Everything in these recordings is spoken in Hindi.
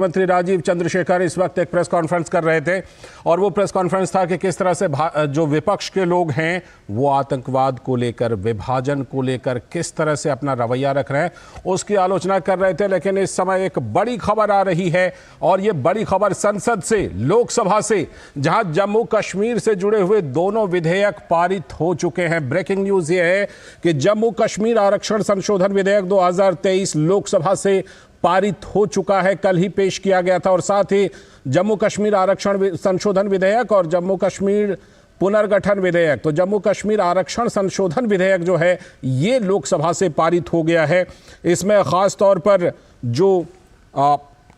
मंत्री राजीव चंद्रशेखर इस वक्त एक प्रेस कॉन्फ्रेंस कर रहे थे और वो प्रेस कॉन्फ्रेंस था कि किस तरह से जो विपक्ष के लोग हैं वो आतंकवाद को लेकर, विभाजन को लेकर किस तरह से अपना रवैया रख रहे हैं, उसकी आलोचना कर रहे थे। लेकिन इस समय एक बड़ी खबर आ रही है और ये बड़ी खबर संसद से, लोकसभा से, जहां जम्मू कश्मीर से जुड़े हुए दोनों विधेयक पारित हो चुके हैं। ब्रेकिंग न्यूज ये है कि जम्मू कश्मीर आरक्षण संशोधन विधेयक 2023 लोकसभा से पारित हो चुका है, कल ही पेश किया गया था। और साथ ही जम्मू कश्मीर आरक्षण संशोधन विधेयक और जम्मू कश्मीर पुनर्गठन विधेयक, तो जम्मू कश्मीर आरक्षण संशोधन विधेयक जो है ये लोकसभा से पारित हो गया है। इसमें खास तौर पर जो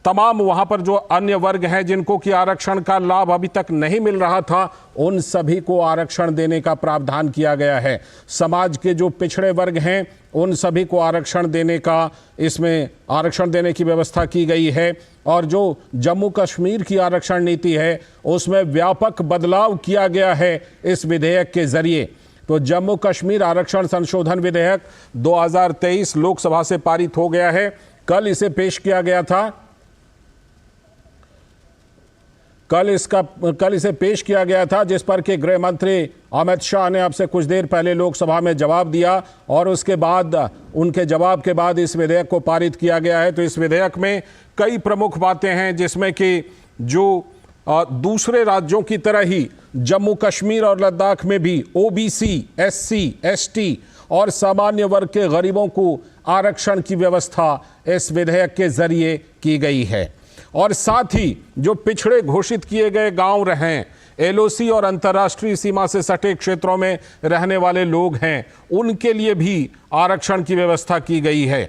तमाम वहां पर जो अन्य वर्ग हैं जिनको कि आरक्षण का लाभ अभी तक नहीं मिल रहा था, उन सभी को आरक्षण देने का प्रावधान किया गया है। समाज के जो पिछड़े वर्ग हैं उन सभी को आरक्षण देने का, इसमें आरक्षण देने की व्यवस्था की गई है। और जो जम्मू कश्मीर की आरक्षण नीति है उसमें व्यापक बदलाव किया गया है इस विधेयक के जरिए। तो जम्मू कश्मीर आरक्षण संशोधन विधेयक 2023 लोकसभा से पारित हो गया है, कल इसे पेश किया गया था। कल इसे पेश किया गया था, जिस पर कि गृह मंत्री अमित शाह ने अब से कुछ देर पहले लोकसभा में जवाब दिया और उसके बाद, उनके जवाब के बाद इस विधेयक को पारित किया गया है। तो इस विधेयक में कई प्रमुख बातें हैं, जिसमें कि जो दूसरे राज्यों की तरह ही जम्मू कश्मीर और लद्दाख में भी ओबीसी, एससी, एसटी और सामान्य वर्ग के गरीबों को आरक्षण की व्यवस्था इस विधेयक के जरिए की गई है। और साथ ही जो पिछड़े घोषित किए गए गांव रहें, एलओसी और अंतर्राष्ट्रीय सीमा से सटे क्षेत्रों में रहने वाले लोग हैं, उनके लिए भी आरक्षण की व्यवस्था की गई है।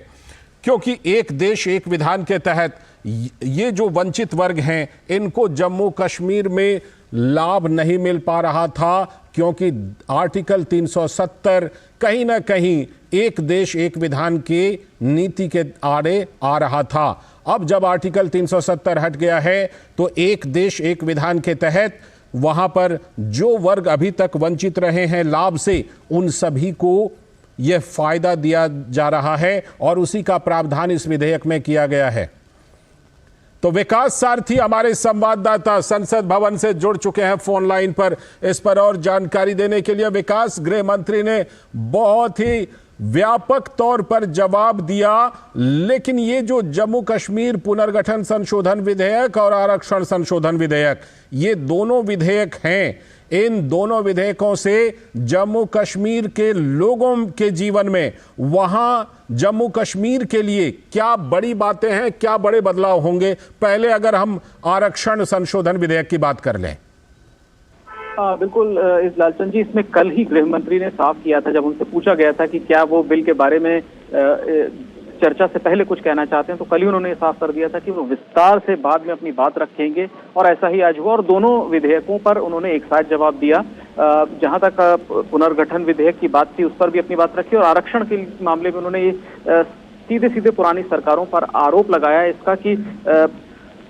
क्योंकि एक देश एक विधान के तहत ये जो वंचित वर्ग हैं इनको जम्मू कश्मीर में लाभ नहीं मिल पा रहा था, क्योंकि आर्टिकल 370 कहीं ना कहीं एक देश एक विधान के नीति के आड़े आ रहा था। अब जब आर्टिकल 370 हट गया है तो एक देश एक विधान के तहत वहां पर जो वर्ग अभी तक वंचित रहे हैं लाभ से, उन सभी को यह फायदा दिया जा रहा है और उसी का प्रावधान इस विधेयक में किया गया है। तो विकास सारथी हमारे संवाददाता संसद भवन से जुड़ चुके हैं फोन लाइन पर, इस पर और जानकारी देने के लिए। विकास, गृह मंत्री ने बहुत ही व्यापक तौर पर जवाब दिया, लेकिन ये जो जम्मू कश्मीर पुनर्गठन संशोधन विधेयक और आरक्षण संशोधन विधेयक, ये दोनों विधेयक हैं, इन दोनों विधेयकों से जम्मू कश्मीर के लोगों के जीवन में, वहां जम्मू कश्मीर के लिए क्या बड़ी बातें हैं, क्या बड़े बदलाव होंगे? पहले अगर हम आरक्षण संशोधन विधेयक की बात कर लें। बिल्कुल इस लालचंद जी, इसमें कल ही गृह मंत्री ने साफ किया था, जब उनसे पूछा गया था कि क्या वो बिल के बारे में चर्चा से पहले कुछ कहना चाहते हैं, तो कल ही उन्होंने साफ कर दिया था कि वो विस्तार से बाद में अपनी बात रखेंगे। और ऐसा ही आज हुआ और दोनों विधेयकों पर उन्होंने एक साथ जवाब दिया। जहां तक पुनर्गठन विधेयक की बात थी उस पर भी अपनी बात रखी और आरक्षण के मामले में उन्होंने सीधे सीधे पुरानी सरकारों पर आरोप लगाया इसका कि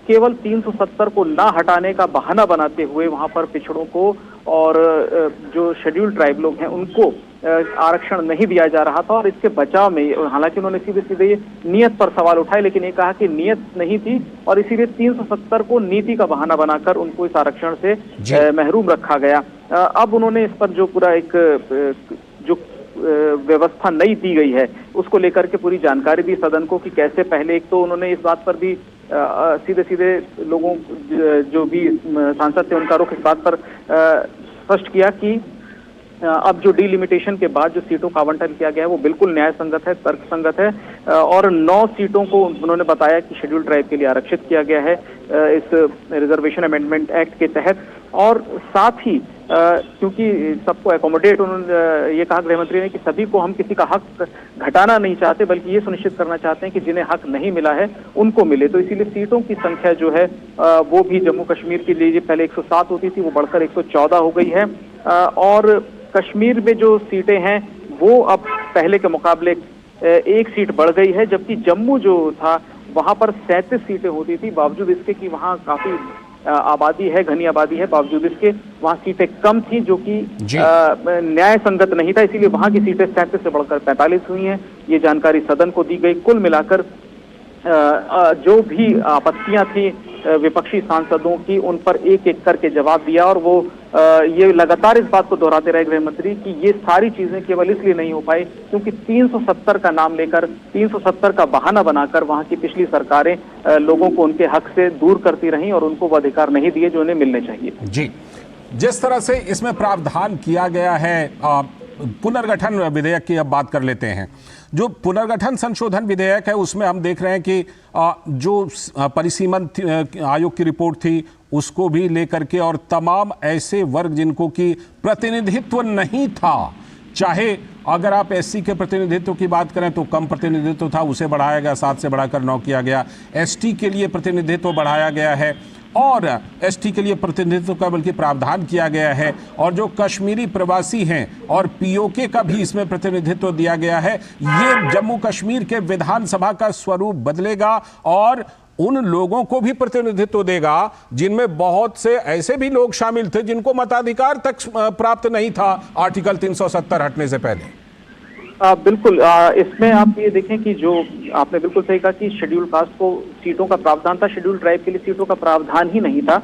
केवल 370 को ना हटाने का बहाना बनाते हुए वहां पर पिछड़ों को और जो शेड्यूल्ड ट्राइब लोग हैं उनको आरक्षण नहीं दिया जा रहा था। और इसके बचाव में, हालांकि उन्होंने सीधे सीधे ये नियत पर सवाल उठाए, लेकिन ये कहा कि नियत नहीं थी और इसीलिए 370 को नीति का बहाना बनाकर उनको इस आरक्षण से महरूम रखा गया। अब उन्होंने इस पर जो पूरा एक जो व्यवस्था नई दी गई है उसको लेकर के पूरी जानकारी दी सदन को कि कैसे, पहले एक तो उन्होंने इस बात पर भी सीधे सीधे लोगों जो भी सांसद थे उनका रुख इस बात पर स्पष्ट किया कि अब जो डिलिमिटेशन के बाद जो सीटों का आवंटन किया गया है वो बिल्कुल न्याय संगत है, तर्क संगत है। और 9 सीटों को उन्होंने बताया कि शेड्यूल्ड ट्राइब के लिए आरक्षित किया गया है इस रिजर्वेशन अमेंडमेंट एक्ट के तहत। और साथ ही क्योंकि सबको एकोमोडेट, उन्होंने ये कहा गृह मंत्री ने कि सभी को हम किसी का हक घटाना नहीं चाहते, बल्कि ये सुनिश्चित करना चाहते हैं कि जिन्हें हक नहीं मिला है उनको मिले। तो इसीलिए सीटों की संख्या जो है वो भी जम्मू कश्मीर के लिए पहले 107 होती थी, वो बढ़कर 114 हो गई है। और कश्मीर में जो सीटें हैं वो अब पहले के मुकाबले एक सीट बढ़ गई है, जबकि जम्मू जो था वहां पर 37 सीटें होती थी, बावजूद इसके कि वहां काफी आबादी है, घनी आबादी है, बावजूद इसके वहां सीटें कम थी, जो कि न्याय संगत नहीं था। इसीलिए वहां की सीटें 37 से बढ़कर 45 हुई हैं। ये जानकारी सदन को दी गई। कुल मिलाकर जो भी आपत्तियां थी विपक्षी सांसदों की, उन पर एक एक करके जवाब दिया। और वो ये लगातार इस बात को दोहराते रहे गृह मंत्री कि ये सारी चीजें केवल इसलिए नहीं हो पाई क्योंकि 370 का नाम लेकर, 370 का बहाना बनाकर वहां की पिछली सरकारें लोगों को उनके हक से दूर करती रहीं और उनको वो अधिकार नहीं दिए जो उन्हें मिलने चाहिए। जी, जिस तरह से इसमें प्रावधान किया गया है, पुनर्गठन विधेयक की अब बात कर लेते हैं। जो पुनर्गठन संशोधन विधेयक है उसमें हम देख रहे हैं कि जो परिसीमन आयोग की रिपोर्ट थी उसको भी लेकर के, और तमाम ऐसे वर्ग जिनको की प्रतिनिधित्व नहीं था, चाहे अगर आप एससी के प्रतिनिधित्व की बात करें तो कम प्रतिनिधित्व था, उसे बढ़ाया गया, 7 से बढ़ाकर 9 किया गया। एसटी के लिए प्रतिनिधित्व बढ़ाया गया है और एसटी के लिए प्रतिनिधित्व का बल्कि प्रावधान किया गया है, और जो कश्मीरी प्रवासी हैं और पीओके का भी इसमें प्रतिनिधित्व दिया गया है। ये जम्मू कश्मीर के विधानसभा का स्वरूप बदलेगा और उन लोगों को भी प्रतिनिधित्व देगा जिनमें बहुत से ऐसे भी लोग शामिल थे जिनको मताधिकार तक प्राप्त नहीं था आर्टिकल 370 हटने से पहले। बिल्कुल, इसमें आप ये देखें कि जो आपने बिल्कुल सही कहा कि शेड्यूल कास्ट को सीटों का प्रावधान था, शेड्यूल ट्राइब के लिए सीटों का प्रावधान ही नहीं था।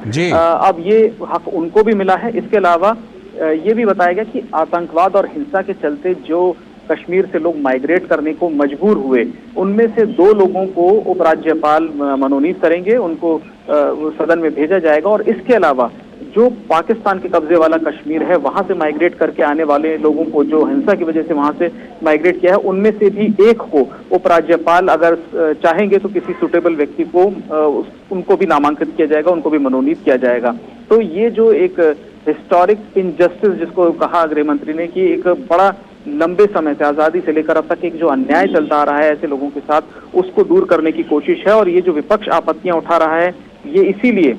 अब ये हक उनको भी मिला है। इसके अलावा ये भी बताया गया कि आतंकवाद और हिंसा के चलते जो कश्मीर से लोग माइग्रेट करने को मजबूर हुए, उनमें से 2 लोगों को उपराज्यपाल मनोनीत करेंगे, उनको सदन में भेजा जाएगा। और इसके अलावा जो पाकिस्तान के कब्जे वाला कश्मीर है, वहां से माइग्रेट करके आने वाले लोगों को, जो हिंसा की वजह से वहां से माइग्रेट किया है, उनमें से भी एक को उपराज्यपाल अगर चाहेंगे तो किसी सुटेबल व्यक्ति को उनको भी नामांकित किया जाएगा, उनको भी मनोनीत किया जाएगा। तो ये जो एक हिस्टोरिक इनजस्टिस जिसको कहा गृह मंत्री ने कि एक बड़ा लंबे समय से, आजादी से लेकर अब तक एक जो अन्याय चलता आ रहा है ऐसे लोगों के साथ, उसको दूर करने की कोशिश है। और ये जो विपक्ष आपत्तियां उठा रहा है ये इसीलिए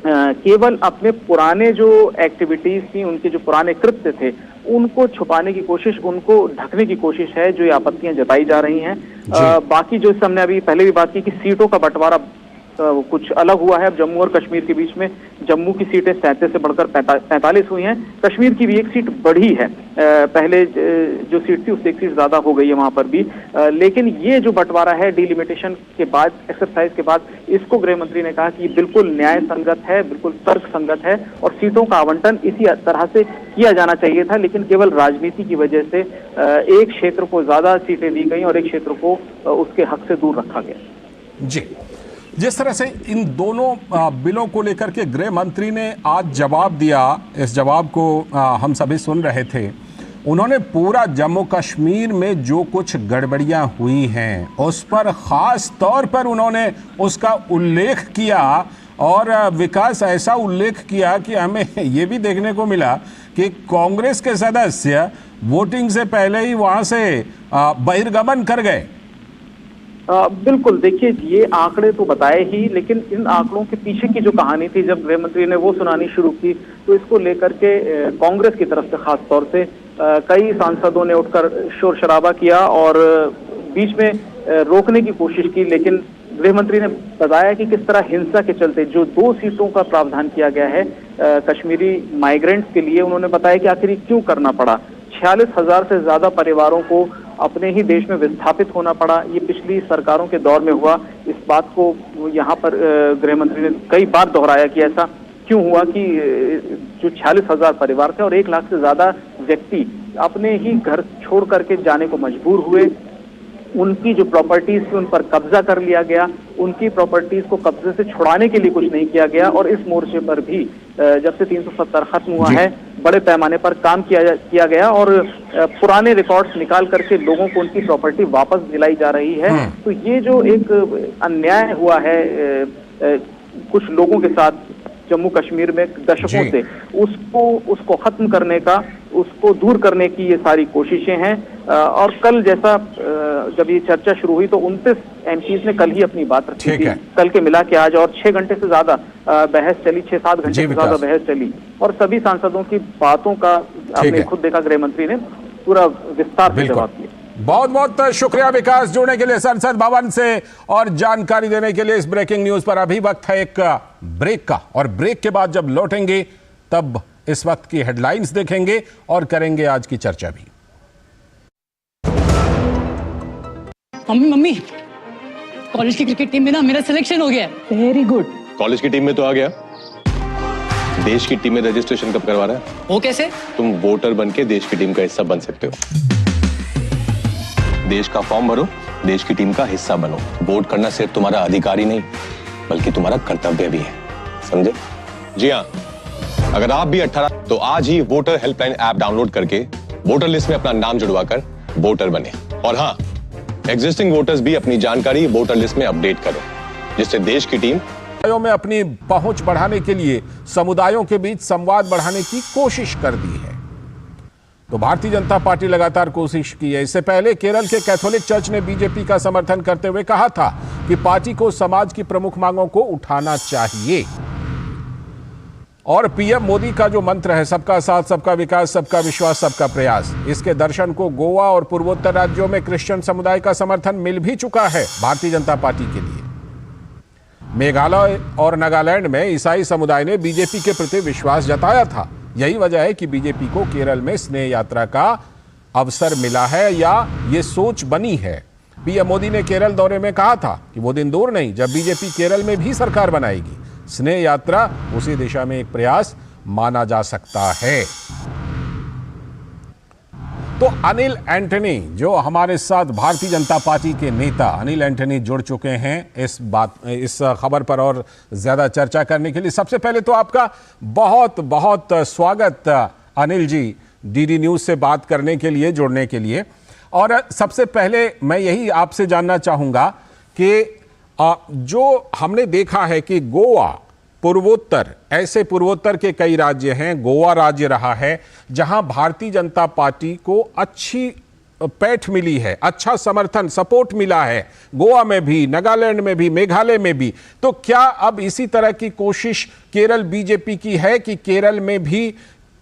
केवल अपने पुराने जो एक्टिविटीज थी, उनके जो पुराने कृत्य थे, उनको छुपाने की कोशिश, उनको ढकने की कोशिश है जो ये आपत्तियां जताई जा रही हैं। बाकी जो हमने अभी पहले भी बात की कि सीटों का बंटवारा कुछ अलग हुआ है। अब जम्मू और कश्मीर के बीच में जम्मू की सीटें 37 से बढ़कर 45 हुई हैं। कश्मीर की भी एक सीट बढ़ी है, पहले जो सीट थी उससे एक सीट ज्यादा हो गई है वहां पर भी। लेकिन ये जो बंटवारा है डिलिमिटेशन के बाद, एक्सरसाइज के बाद, इसको गृह मंत्री ने कहा कि बिल्कुल न्याय संगत है, बिल्कुल तर्क संगत है और सीटों का आवंटन इसी तरह से किया जाना चाहिए था। लेकिन केवल राजनीति की वजह से एक क्षेत्र को ज्यादा सीटें दी गई और एक क्षेत्र को उसके हक से दूर रखा गया। जी, जिस तरह से इन दोनों बिलों को लेकर के गृह मंत्री ने आज जवाब दिया, इस जवाब को हम सभी सुन रहे थे। उन्होंने पूरा जम्मू कश्मीर में जो कुछ गड़बड़ियां हुई हैं उस पर खास तौर पर उन्होंने उसका उल्लेख किया, और विकास ऐसा उल्लेख किया कि हमें ये भी देखने को मिला कि कांग्रेस के सदस्य वोटिंग से पहले ही वहां से बहिर्गमन कर गए। बिल्कुल, देखिए ये आंकड़े तो बताए ही, लेकिन इन आंकड़ों के पीछे की जो कहानी थी जब गृह मंत्री ने वो सुनानी शुरू की तो इसको लेकर के कांग्रेस की तरफ से खास तौर से कई सांसदों ने उठकर शोर शराबा किया और बीच में रोकने की कोशिश की। लेकिन गृह मंत्री ने बताया कि किस तरह हिंसा के चलते जो 2 सीटों का प्रावधान किया गया है कश्मीरी माइग्रेंट्स के लिए, उन्होंने बताया कि आखिर क्यों करना पड़ा। 46,000 से ज्यादा परिवारों को अपने ही देश में विस्थापित होना पड़ा। ये पिछली सरकारों के दौर में हुआ। इस बात को यहाँ पर गृह मंत्री ने कई बार दोहराया कि ऐसा क्यों हुआ कि जो 46,000 परिवार थे और 1 लाख से ज्यादा व्यक्ति अपने ही घर छोड़ करके जाने को मजबूर हुए। उनकी जो प्रॉपर्टीज थी उन पर कब्जा कर लिया गया, उनकी प्रॉपर्टीज को कब्जे से छुड़ाने के लिए कुछ नहीं किया गया। और इस मोर्चे पर भी जब से 370 खत्म हुआ है बड़े पैमाने पर काम किया गया और पुराने रिकॉर्ड्स निकाल करके लोगों को उनकी प्रॉपर्टी वापस दिलाई जा रही है। तो ये जो एक अन्याय हुआ है कुछ लोगों के साथ जम्मू कश्मीर में दशकों से, उसको खत्म करने का, उसको दूर करने की ये सारी कोशिशें हैं। और कल जैसा जब ये चर्चा शुरू हुई तो 29 एमपीज ने कल ही अपनी बात रखी थी। कल के मिला के आज और 6 घंटे से ज्यादा बहस चली, 6-7 घंटे से ज्यादा बहस चली और सभी सांसदों की बातों का आपने खुद देखा, गृह मंत्री ने पूरा विस्तार से जवाब दिया। बहुत बहुत शुक्रिया विकास, जुड़ने के लिए संसद भवन से और जानकारी देने के लिए इस ब्रेकिंग न्यूज पर। अभी वक्त है एक ब्रेक का, और ब्रेक के बाद जब लौटेंगे तब इस वक्त की हेडलाइंस देखेंगे और करेंगे आज की चर्चा भी। मम्मी कॉलेज की क्रिकेट टीम में ना मेरा सिलेक्शन हो गया है। Very good. कॉलेज की टीम में तो आ गया, देश की टीम में रजिस्ट्रेशन कब करवा रहा है? वो कैसे? तुम वोटर बन के देश की टीम का हिस्सा बन सकते हो। देश का फॉर्म भरो, देश की टीम का हिस्सा बनो। वोट करना सिर्फ तुम्हारा अधिकार ही नहीं बल्कि तुम्हारा कर्तव्य भी है, समझे? जी हाँ, अगर आप भी 18 तो आज ही वोटर हेल्पलाइन ऐप डाउनलोड करके वोटर लिस्ट में अपना नाम जुड़वाकर वोटर बने। और हाँ, एग्जिस्टिंग वोटर्स भी अपनी जानकारी वोटर लिस्ट में अपडेट करें, जिससे देश की टीम में अपनी पहुंच बढ़ाने के लिए समुदायों के बीच संवाद बढ़ाने की कोशिश कर दी है। तो भारतीय जनता पार्टी लगातार कोशिश की है। इससे पहले केरल के कैथोलिक चर्च ने बीजेपी का समर्थन करते हुए कहा था कि पार्टी को समाज की प्रमुख मांगों को उठाना चाहिए। और पीएम मोदी का जो मंत्र है, सबका साथ, सबका विकास, सबका विश्वास, सबका प्रयास, इसके दर्शन को गोवा और पूर्वोत्तर राज्यों में क्रिश्चियन समुदाय का समर्थन मिल भी चुका है भारतीय जनता पार्टी के लिए। मेघालय और नागालैंड में ईसाई समुदाय ने बीजेपी के प्रति विश्वास जताया था। यही वजह है कि बीजेपी को केरल में स्नेह यात्रा का अवसर मिला है या ये सोच बनी है। पीएम मोदी ने केरल दौरे में कहा था कि वो दिन दूर नहीं जब बीजेपी केरल में भी सरकार बनाएगी। स्नेह यात्रा उसी दिशा में एक प्रयास माना जा सकता है। तो अनिल एंटनी, जो हमारे साथ भारतीय जनता पार्टी के नेता अनिल एंटनी जुड़ चुके हैं इस खबर पर और ज्यादा चर्चा करने के लिए। सबसे पहले तो आपका बहुत बहुत स्वागत अनिल जी, डीडी न्यूज से बात करने के लिए, जुड़ने के लिए। और सबसे पहले मैं यही आपसे जानना चाहूंगा कि जो हमने देखा है कि गोवा, पूर्वोत्तर, ऐसे पूर्वोत्तर के कई राज्य हैं, गोवा राज्य रहा है जहां भारतीय जनता पार्टी को अच्छी पैठ मिली है, अच्छा समर्थन, सपोर्ट मिला है, गोवा में भी, नागालैंड में भी, मेघालय में भी। तो क्या अब इसी तरह की कोशिश केरल बीजेपी की है कि केरल में भी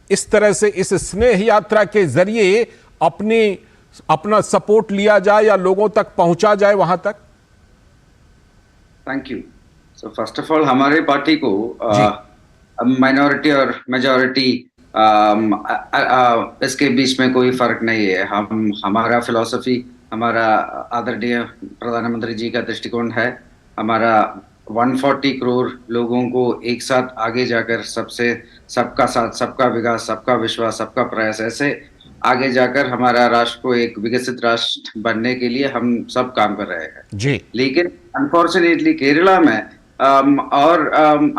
इस तरह से इस स्नेह यात्रा के जरिए अपना सपोर्ट लिया जाए या लोगों तक पहुंचा जाए वहां तक? Thank you. So first of all, हमारे पार्टी को माइनॉरिटी और मेजॉरिटी इसके बीच में कोई फर्क नहीं है। हमारा फिलॉसफी, हमारा आदरणीय प्रधानमंत्री जी का दृष्टिकोण है। हमारा 140 करोड़ लोगों को एक साथ आगे जाकर सबका साथ, सबका विकास, सबका विश्वास, सबका प्रयास, ऐसे आगे जाकर हमारा राष्ट्र को एक विकसित राष्ट्र बनने के लिए हम सब काम कर रहे हैं जी। लेकिन अनफॉर्चुनेटली केरला में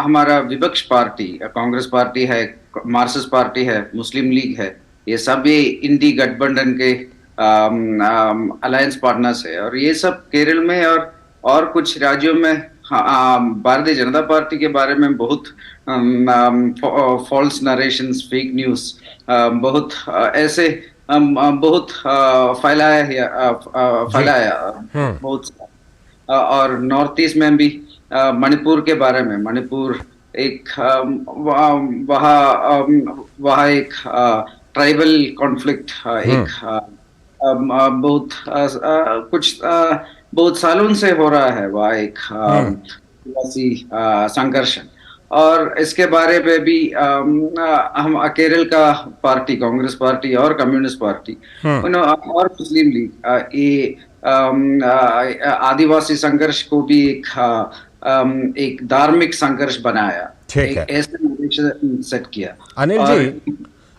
हमारा विपक्ष पार्टी, कांग्रेस पार्टी है, मार्क्सिस्ट पार्टी है, मुस्लिम लीग है, ये सब ये इंडी गठबंधन के अलायंस पार्टनर्स है। और ये सब केरल में और कुछ राज्यों में भारतीय जनता पार्टी के बारे में बहुत फॉल्स नरेशंस, फेक न्यूज बहुत ऐसे बहुत फैलाया बहुत। और नॉर्थ ईस्ट में भी मणिपुर के बारे में, मणिपुर एक वहाँ एक ट्राइबल कॉन्फ्लिक्ट, एक बहुत सालों से हो रहा है वहाँ एक संघर्ष। और इसके बारे में भी हम केरल का पार्टी, कांग्रेस पार्टी और कम्युनिस्ट पार्टी और मुस्लिम लीग ये आदिवासी संघर्ष को भी एक धार्मिक संघर्ष बनाया, ऐसे सेट किया।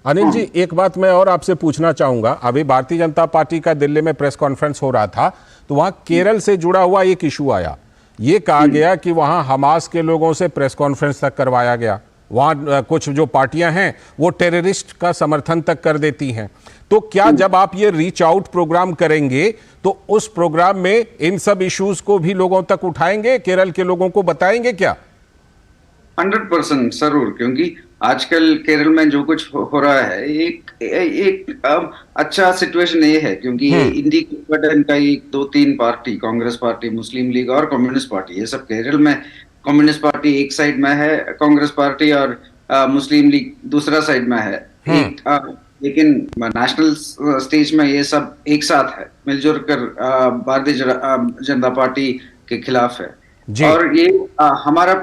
अनिल जी, एक बात मैं और आपसे पूछना चाहूंगा। अभी भारतीय जनता पार्टी का दिल्ली में प्रेस कॉन्फ्रेंस हो रहा था, तो वहां केरल से जुड़ा हुआ एक इशू आया। ये कहा गया कि वहां हमास के लोगों से प्रेस कॉन्फ्रेंस तक करवाया गया। वहां कुछ जो पार्टियां हैं वो टेररिस्ट का समर्थन तक कर देती हैं। तो क्या जब आप ये रीच आउट प्रोग्राम करेंगे तो उस प्रोग्राम में इन सब इश्यूज को भी लोगों तक उठाएंगे, केरल के लोगों को बताएंगे क्या? 100% जरूर, क्योंकि आजकल केरल में जो कुछ हो रहा है एक अच्छा सिचुएशन ये है, क्योंकि इंडी गठबंधन का एक 2-3 पार्टी, कांग्रेस पार्टी, मुस्लिम लीग और कम्युनिस्ट पार्टी, ये सब केरल में, कम्युनिस्ट पार्टी एक साइड में है, कांग्रेस पार्टी और मुस्लिम लीग दूसरा साइड में है। लेकिन नेशनल स्टेज में ये सब एक साथ है, मिलजुल कर भारतीय जनता पार्टी के खिलाफ है। और ये हमारा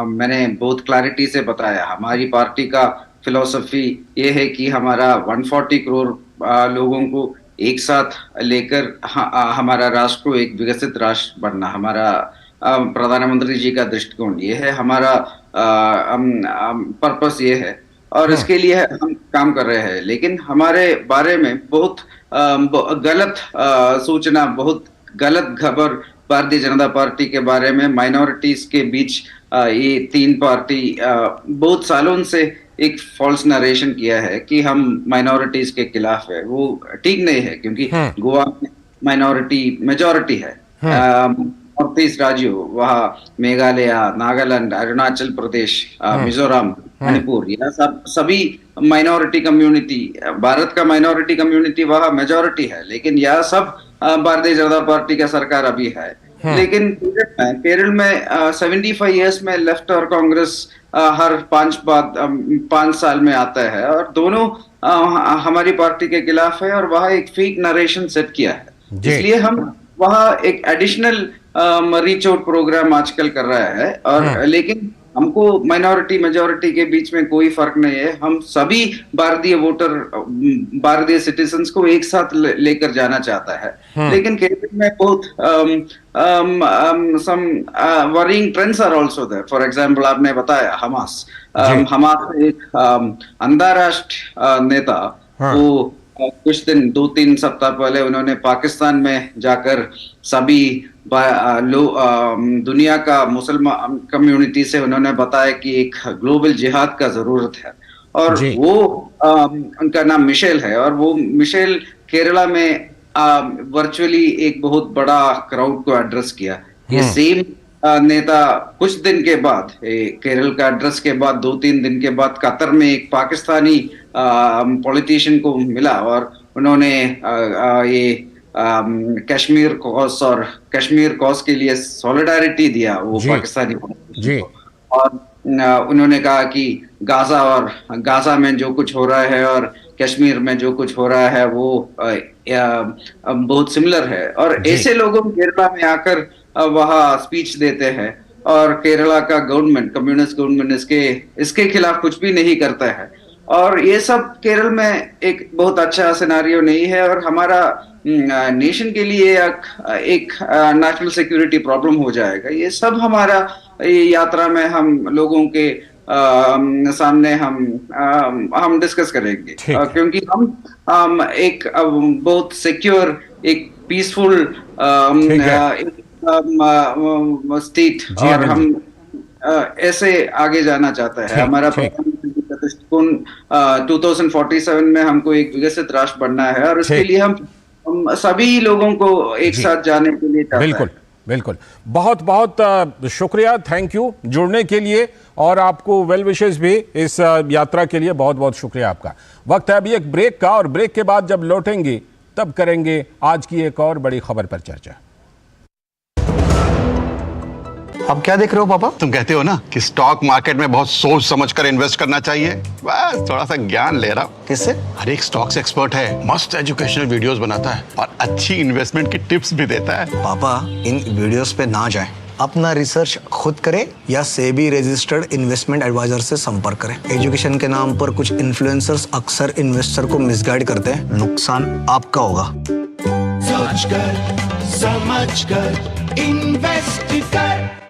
मैंने बहुत क्लैरिटी से बताया, हमारी पार्टी का फिलॉसफी ये है कि हमारा 140 करोड़ लोगों को एक साथ लेकर हमारा राष्ट्र को एक विकसित राष्ट्र बनना हमारा प्रधानमंत्री जी का दृष्टिकोण ये है, हमारा पर्पस ये है और इसके लिए हम काम कर रहे हैं। लेकिन हमारे बारे में बहुत गलत सूचना, बहुत गलत खबर भारतीय जनता पार्टी के बारे में, माइनॉरिटीज के बीच ये तीन पार्टी बहुत सालों से एक फॉल्स नरेशन किया है कि हम माइनॉरिटीज के खिलाफ है। वो ठीक नहीं है, क्योंकि गोवा में माइनॉरिटी मेजॉरिटी है। नॉर्थ ईस्ट राज्यों, वहाँ मेघालय, नागालैंड, अरुणाचल प्रदेश, मिजोरम, मणिपुर, यह सभी माइनॉरिटी कम्युनिटी, भारत का माइनॉरिटी कम्युनिटी वहाँ मेजॉरिटी है, लेकिन यह सब भारतीय जनता पार्टी का सरकार अभी है। लेकिन केरल में 75 इयर्स में लेफ्ट और कांग्रेस हर 5 साल में आता है और दोनों हमारी पार्टी के खिलाफ है और वहाँ एक फेक नरेशन सेट किया है। इसलिए हम वहाँ एक एडिशनल रीच आउट प्रोग्राम आजकल कर रहा है और लेकिन हमको माइनॉरिटी मेजॉरिटी के बीच में कोई फर्क नहीं है। हम सभी भारतीय वोटर, भारतीय सिटीजन्स को एक साथ लेकर जाना चाहता है। लेकिन केरल में बहुत some worrying trends are also there. For example, आपने बताया हमास एक अंतरराष्ट्रीय नेता, वो कुछ दिन 2-3 सप्ताह पहले उन्होंने पाकिस्तान में जाकर सभी दुनिया का मुसलमान कम्युनिटी से उन्होंने बताया कि एक ग्लोबल जिहाद का जरूरत है और वो उनका नाम मिशेल है और वो मिशेल केरला में वर्चुअली एक बहुत बड़ा क्राउड को एड्रेस किया। ये सेम नेता कुछ दिन के बाद, केरल का एड्रेस के बाद 2-3 दिन के बाद कतर में एक पाकिस्तानी पॉलिटिशियन को मिला और उन्होंने ये कश्मीर कॉज और कश्मीर कॉज के लिए सॉलिडारिटी दिया वो पाकिस्तानी जी। और उन्होंने कहा कि गाजा में जो कुछ हो रहा है और कश्मीर में जो कुछ हो रहा है वो बहुत सिमिलर है और ऐसे लोगों केरला में आकर वहाँ स्पीच देते हैं और केरला का गवर्नमेंट, कम्युनिस्ट गवर्नमेंट इसके खिलाफ कुछ भी नहीं करता है और ये सब केरल में एक बहुत अच्छा सिनेरियो नहीं है और हमारा नेशन के लिए एक नेशनल सिक्योरिटी प्रॉब्लम हो जाएगा। ये सब हमारा यात्रा में हम लोगों के सामने हम डिस्कस करेंगे क्योंकि हम एक बहुत सिक्योर, एक पीसफुल स्टेट और हम ऐसे आगे जाना चाहता है। हमारा दृष्टिकोण 2047 में हमको एक विकसित राष्ट्र बनना है और इसके लिए हम सभी लोगों को एक साथ जाने के लिए चाहते हैं। बिल्कुल, बहुत बहुत शुक्रिया, थैंक यू जुड़ने के लिए और आपको वेल विशेस भी इस यात्रा के लिए बहुत बहुत शुक्रिया आपका। वक्त है अभी एक ब्रेक का और ब्रेक के बाद जब लौटेंगे तब करेंगे आज की एक और बड़ी खबर पर चर्चा। अब क्या देख रहे हो पापा? तुम कहते हो ना कि स्टॉक मार्केट में बहुत सोच समझकर इन्वेस्ट करना चाहिए, बस थोड़ा सा ज्ञान ले रहा हूँ। किससे? हर एक स्टॉक्स एक्सपर्ट है, मस्त एजुकेशनल वीडियोस बनाता है और अच्छी इन्वेस्टमेंट की टिप्स भी देता है। पापा इन वीडियोस पे ना जाएं, अपना रिसर्च खुद करें या सेबी रजिस्टर्ड इन्वेस्टमेंट एडवाइजर से संपर्क करें। एजुकेशन के नाम पर कुछ इन्फ्लुएंसर्स अक्सर इन्वेस्टर को मिसगाइड करते हैं, नुकसान आपका होगा। सोच कर समझ कर इन्वेस्ट कर।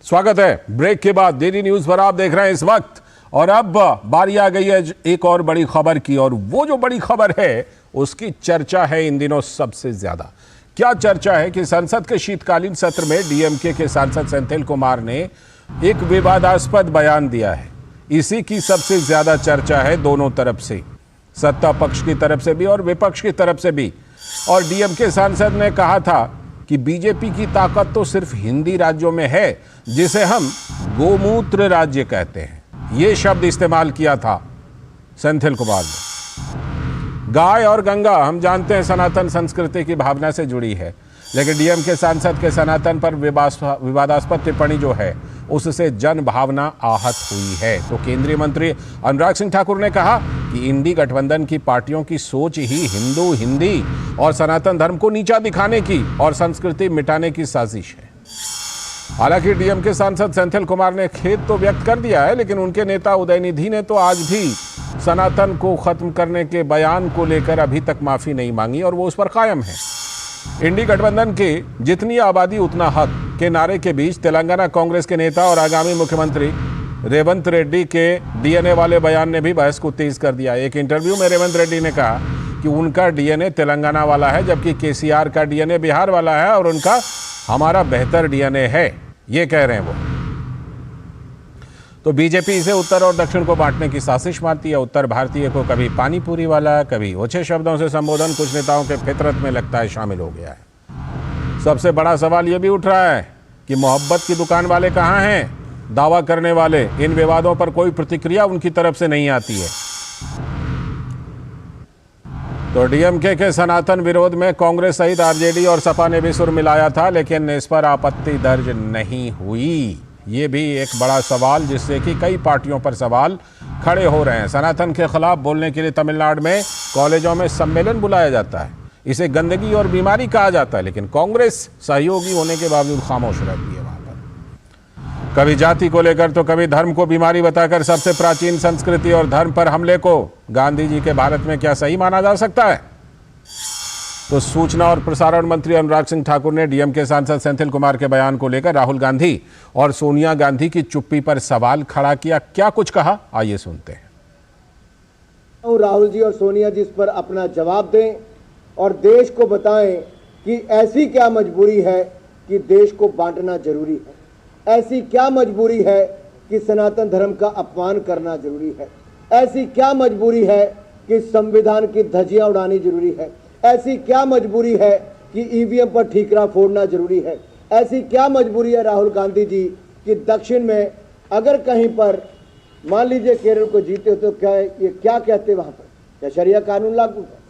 स्वागत है ब्रेक के बाद डेली न्यूज पर, आप देख रहे हैं इस वक्त और अब बारी आ गई है एक और बड़ी खबर की और वो जो बड़ी खबर है उसकी चर्चा है इन दिनों सबसे ज्यादा। क्या चर्चा है कि संसद के शीतकालीन सत्र में डीएमके के सांसद सेंथिल कुमार ने एक विवादास्पद बयान दिया है। इसी की सबसे ज्यादा चर्चा है दोनों तरफ से, सत्ता पक्ष की तरफ से भी और विपक्ष की तरफ से भी। और डीएमके सांसद ने कहा था कि बीजेपी की ताकत तो सिर्फ हिंदी राज्यों में है जिसे हम गोमूत्र राज्य कहते हैं। यह शब्द इस्तेमाल किया था सेंथिल कुमार ने। गाय और गंगा हम जानते हैं सनातन संस्कृति की भावना से जुड़ी है, लेकिन डीएमके सांसद के सनातन पर विवादास्पद टिप्पणी जो है उससे जन भावना आहत हुई है। तो केंद्रीय मंत्री अनुराग सिंह ठाकुर ने कहा कि इंडी गठबंधन की पार्टियों की सोच ही हिंदू, हिंदी और सनातन धर्म को नीचा दिखाने की और संस्कृति मिटाने की साजिश है। हालांकि डीएमके सांसद सेंथिल कुमार ने खेद तो व्यक्त कर दिया है, लेकिन उनके नेता उदयनिधि ने तो आज भी सनातन को खत्म करने के बयान को लेकर अभी तक माफी नहीं मांगी और वो उस पर कायम है। इंडी गठबंधन के जितनी आबादी उतना हक के नारे के बीच तेलंगाना कांग्रेस के नेता और आगामी मुख्यमंत्री रेवंत रेड्डी के डीएनए वाले बयान ने भी बहस को तेज कर दिया। एक इंटरव्यू में रेवंत रेड्डी ने कहा कि उनका डीएनए तेलंगाना वाला है, जबकि केसीआर का डीएनए बिहार वाला है और उनका हमारा बेहतर डीएनए है, ये कह रहे हैं वो। तो बीजेपी इसे उत्तर और दक्षिण को बांटने की साजिश मानती है। उत्तर भारतीय को कभी पानी पूरी वाला, कभी ओछे शब्दों से संबोधन कुछ नेताओं के फितरत में लगता है शामिल हो गया है। सबसे बड़ा सवाल यह भी उठ रहा है कि मोहब्बत की दुकान वाले कहां हैं? दावा करने वाले इन विवादों पर कोई प्रतिक्रिया उनकी तरफ से नहीं आती है। तो डीएमके के सनातन विरोध में कांग्रेस सहित आरजेडी और सपा ने भी सुर मिलाया था, लेकिन इस पर आपत्ति दर्ज नहीं हुई। ये भी एक बड़ा सवाल जिससे कि कई पार्टियों पर सवाल खड़े हो रहे हैं। सनातन के खिलाफ बोलने के लिए तमिलनाडु में कॉलेजों में सम्मेलन बुलाया जाता है, इसे गंदगी और बीमारी कहा जाता है, लेकिन कांग्रेस सहयोगी होने के बावजूद खामोश रहती है। वहां पर कभी जाति को लेकर तो कभी धर्म को बीमारी बताकर सबसे प्राचीन संस्कृति और धर्म पर हमले को गांधी जी के भारत में क्या सही माना जा सकता है? तो सूचना और प्रसारण मंत्री अनुराग सिंह ठाकुर ने डीएमके सांसद सेंथिल कुमार के बयान को लेकर राहुल गांधी और सोनिया गांधी की चुप्पी पर सवाल खड़ा किया। क्या कुछ कहा, आइए सुनते हैं। राहुल जी और सोनिया जी इस पर अपना जवाब दें और देश को बताएं कि ऐसी क्या मजबूरी है कि देश को बांटना जरूरी है, ऐसी क्या मजबूरी है कि सनातन धर्म का अपमान करना जरूरी है, ऐसी क्या मजबूरी है कि संविधान की धज्जियां उड़ानी जरूरी है, ऐसी क्या मजबूरी है कि ईवीएम पर ठीकरा फोड़ना जरूरी है, ऐसी क्या मजबूरी है राहुल गांधी जी कि दक्षिण में अगर कहीं पर मान लीजिए केरल को जीते हो तो क्या कहते वहां पर? क्या शरिया कानून लागू है?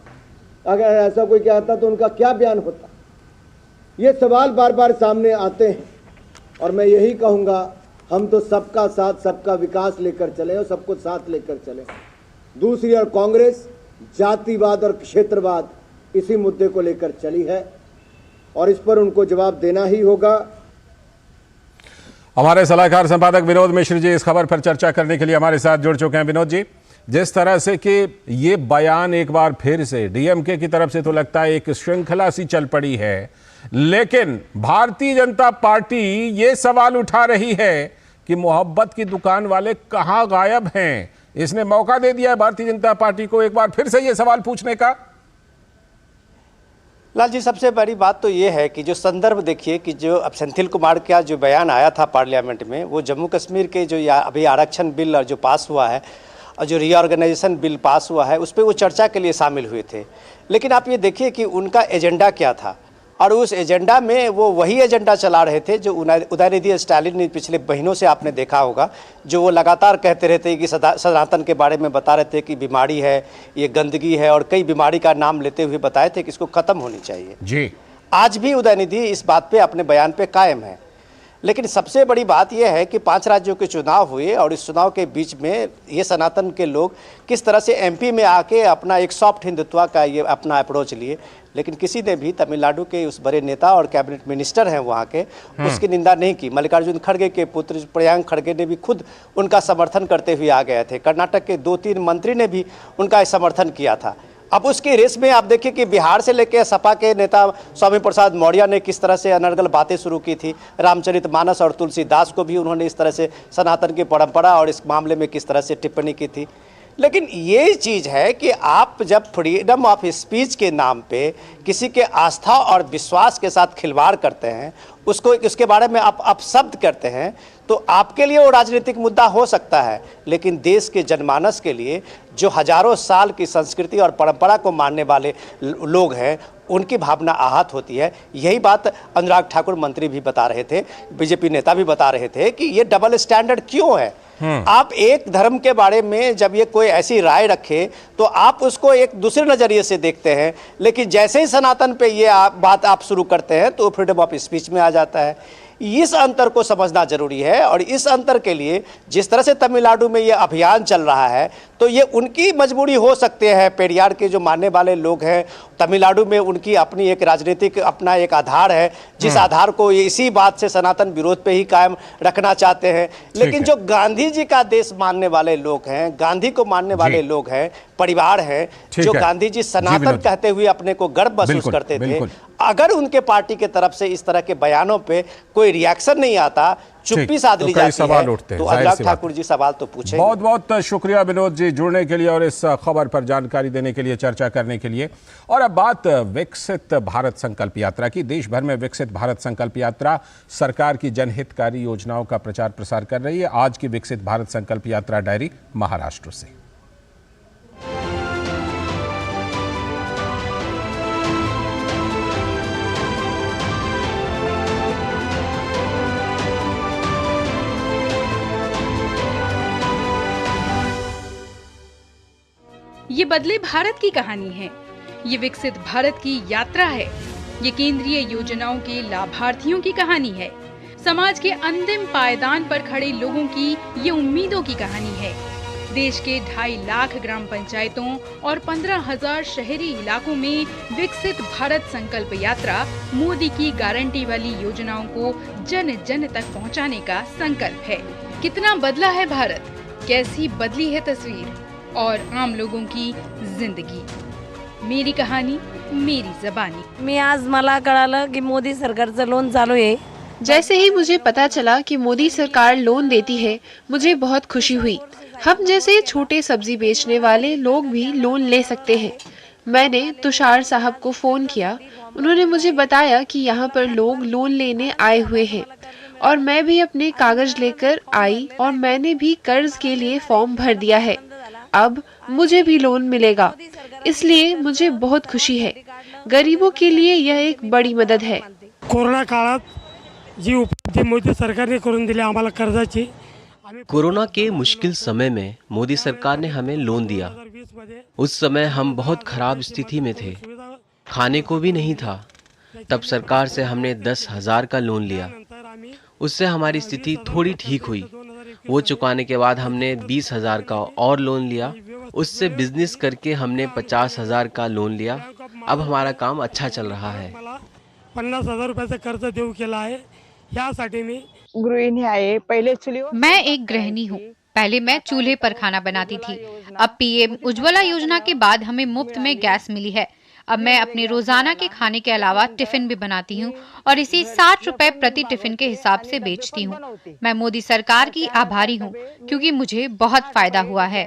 अगर ऐसा कोई कहता तो उनका क्या बयान होता? ये सवाल बार बार सामने आते हैं और मैं यही कहूंगा, हम तो सबका साथ सबका विकास लेकर चले और सबको साथ लेकर चले। दूसरी ओर कांग्रेस जातिवाद और क्षेत्रवाद इसी मुद्दे को लेकर चली है और इस पर उनको जवाब देना ही होगा। हमारे सलाहकार संपादक विनोद मिश्र जी इस खबर पर चर्चा करने के लिए हमारे साथ जुड़ चुके हैं। विनोद जी, जिस तरह से कि ये बयान एक बार फिर से डीएमके की तरफ से तो लगता है एक श्रृंखला सी चल पड़ी है, लेकिन भारतीय जनता पार्टी ये सवाल उठा रही है कि मोहब्बत की दुकान वाले कहां गायब हैं। इसने मौका दे दिया है भारतीय जनता पार्टी को एक बार फिर से ये सवाल पूछने का। लाल जी, सबसे बड़ी बात तो ये है कि जो संदर्भ देखिए कि जो अब सेंथिल कुमार का जो बयान आया था पार्लियामेंट में, वो जम्मू कश्मीर के जो अभी आरक्षण बिल जो पास हुआ है और जो रीऑर्गेनाइजेशन बिल पास हुआ है उस पर वो चर्चा के लिए शामिल हुए थे। लेकिन आप ये देखिए कि उनका एजेंडा क्या था और उस एजेंडा में वो वही एजेंडा चला रहे थे जो उदयनिधि स्टालिन ने पिछले महीनों से आपने देखा होगा, जो वो लगातार कहते रहते कि सनातन के बारे में बता रहे थे कि बीमारी है, ये गंदगी है और कई बीमारी का नाम लेते हुए बताए थे कि इसको ख़त्म होनी चाहिए जी। आज भी उदयनिधि इस बात पे अपने बयान पे कायम है। लेकिन सबसे बड़ी बात यह है कि 5 राज्यों के चुनाव हुए और इस चुनाव के बीच में ये सनातन के लोग किस तरह से एमपी में आके अपना एक सॉफ्ट हिंदुत्व का ये अपना अप्रोच लिए, लेकिन किसी ने भी तमिलनाडु के उस बड़े नेता और कैबिनेट मिनिस्टर हैं वहाँ के, उसकी निंदा नहीं की। मल्लिकार्जुन खड़गे के पुत्र प्रियंक खड़गे ने भी खुद उनका समर्थन करते हुए आ गए थे। कर्नाटक के 2-3 मंत्री ने भी उनका समर्थन किया था। अब उसकी रेस में आप देखिए कि बिहार से लेकर सपा के नेता स्वामी प्रसाद मौर्य ने किस तरह से अनर्गल बातें शुरू की थी, रामचरितमानस और तुलसीदास को भी उन्होंने इस तरह से सनातन की परंपरा और इस मामले में किस तरह से टिप्पणी की थी। लेकिन ये चीज़ है कि आप जब फ्रीडम ऑफ स्पीच के नाम पे किसी के आस्था और विश्वास के साथ खिलवाड़ करते हैं, उसके बारे में आप अपशब्द करते हैं, तो आपके लिए वो राजनीतिक मुद्दा हो सकता है, लेकिन देश के जनमानस के लिए जो हजारों साल की संस्कृति और परंपरा को मानने वाले लोग हैं उनकी भावना आहत होती है। यही बात अनुराग ठाकुर मंत्री भी बता रहे थे, बीजेपी नेता भी बता रहे थे कि ये डबल स्टैंडर्ड क्यों है। आप एक धर्म के बारे में जब ये कोई ऐसी राय रखे तो आप उसको एक दूसरे नज़रिए से देखते हैं, लेकिन जैसे ही सनातन पे ये बात आप शुरू करते हैं तो फ्रीडम ऑफ स्पीच में आ जाता है। इस अंतर को समझना जरूरी है। और इस अंतर के लिए जिस तरह से तमिलनाडु में ये अभियान चल रहा है तो ये उनकी मजबूरी हो सकते हैं। पेरियार के जो मानने वाले लोग हैं तमिलनाडु में उनकी अपनी एक राजनीतिक अपना एक आधार है, जिस आधार को ये इसी बात से सनातन विरोध पे ही कायम रखना चाहते हैं। लेकिन जो गांधी जी का देश मानने वाले लोग हैं, गांधी को मानने वाले लोग हैं, परिवार है, जो गांधी जी सनातन कहते हुए अपने को गर्व महसूस करते थे, अगर उनके पार्टी के तरफ से इस तरह के बयानों पे कोई रिएक्शन नहीं आता, चुप्पी साध ली जाती सवाल है, उठते तो अनुराग ठाकुर जी सवाल तो पूछे। बहुत बहुत शुक्रिया विनोद जी जुड़ने के लिए और इस खबर पर जानकारी देने के लिए, चर्चा करने के लिए। और अब बात विकसित भारत संकल्प यात्रा की। देश भर में विकसित भारत संकल्प यात्रा सरकार की जनहितकारी योजनाओं का प्रचार प्रसार कर रही है। आज की विकसित भारत संकल्प यात्रा डायरी महाराष्ट्र से। ये बदले भारत की कहानी है, ये विकसित भारत की यात्रा है, ये केंद्रीय योजनाओं के लाभार्थियों की कहानी है, समाज के अंतिम पायदान पर खड़े लोगों की ये उम्मीदों की कहानी है। देश के 2.5 लाख ग्राम पंचायतों और 15,000 शहरी इलाकों में विकसित भारत संकल्प यात्रा मोदी की गारंटी वाली योजनाओं को जन जन तक पहुंचाने का संकल्प है। कितना बदला है भारत, कैसी बदली है तस्वीर और आम लोगों की जिंदगी। मेरी कहानी मेरी जबानी। मी आज मला कळालं की मोदी सरकारचं लोन चालू आहे। जैसे ही मुझे पता चला कि मोदी सरकार लोन देती है, मुझे बहुत खुशी हुई। हम जैसे छोटे सब्जी बेचने वाले लोग भी लोन ले सकते हैं। मैंने तुषार साहब को फोन किया, उन्होंने मुझे बताया कि यहाँ पर लोग लोन लेने आए हुए हैं और मैं भी अपने कागज लेकर आई और मैंने भी कर्ज के लिए फॉर्म भर दिया है। अब मुझे भी लोन मिलेगा, इसलिए मुझे बहुत खुशी है। गरीबों के लिए यह एक बड़ी मदद है। कोरोना काळात जी उपलब्धि मोदी सरकारने करून दिली आम्हाला कर्जाची। कोरोना के मुश्किल समय में मोदी सरकार ने हमें लोन दिया। उस समय हम बहुत खराब स्थिति में थे, खाने को भी नहीं था। तब सरकार से हमने 10,000 का लोन लिया, उससे हमारी स्थिति थोड़ी ठीक हुई। वो चुकाने के बाद हमने 20,000 का और लोन लिया, उससे बिजनेस करके हमने 50,000 का लोन लिया। अब हमारा काम अच्छा चल रहा है। 50,000 रुपयाचं कर्ज देऊ केला आहे। यासाठी मी गृहिणी आहे, पहिले चुली। मैं एक गृहिणी हूँ, पहले मैं चूल्हे पर खाना बनाती थी। अब पीएम उज्ज्वला योजना के बाद हमें मुफ्त में गैस मिली है। अब मैं अपने रोजाना के खाने के अलावा टिफिन भी बनाती हूँ और इसे 60 रुपए प्रति टिफिन के हिसाब से बेचती हूँ। मैं मोदी सरकार की आभारी हूँ क्योंकि मुझे बहुत फायदा हुआ है।